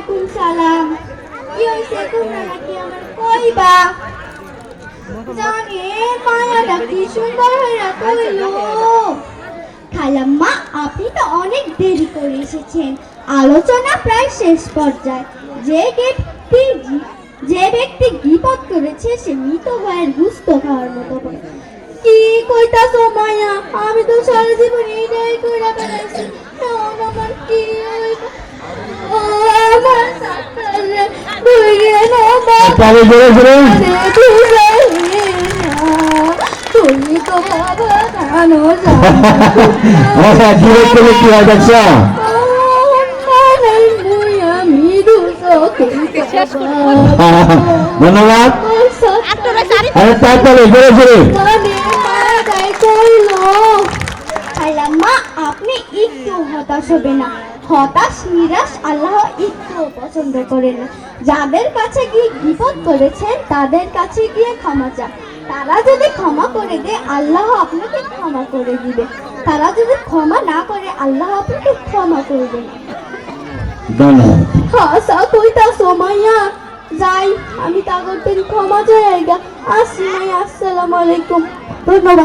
ওয়ালাইকুম সালাম। কি হইছে তোমরা নাকি আমার কইবা? জানে মায়াটা কি সুন্দর হইয়া কইলো। খালাম্মা, আপনি তো অনেক দেরি করে এসেছেন। আলোচনা প্রায় শেষ পর্যায়ে। যে ব্যক্তি গীবত করেছে সে মৃত ভাইয়ের গুস্ত খাওয়ার মতো করে। কি কইতাছো মায়া? আমি তো সারা জীবন এটাই কইরা বেড়াইছি। এখন আমার কি হইব? আমার সাথে ঘুরে না পানি জোরে জোরে তুমি তো বাবা জানো ধীরে ধীরে কি হয় দেখছ? ধন্যবাদ। আরে তাড়াতাড়ি জোরে জোরে। মা, আপনি একটু হতাশ হবে না। হতাশ নিরাশ আল্লাহ একটু পছন্দ করেন না। যাদের কাছে গিয়ে গীবত করেছেন তাদের কাছে গিয়ে ক্ষমা চান। তারা যদি ক্ষমা করে দেয় আল্লাহ আপনাকে ক্ষমা করে দিবে। তারা যদি ক্ষমা না করে আল্লাহ আপনাকে ক্ষমা করবে না। ধন্যবাদ। হাসা কইতাছো মাইয়া? যাই, আমি তাগর দিন ক্ষমা চাই। আসি মাইয়া, আসসালামু আলাইকুম। ধন্যবাদ।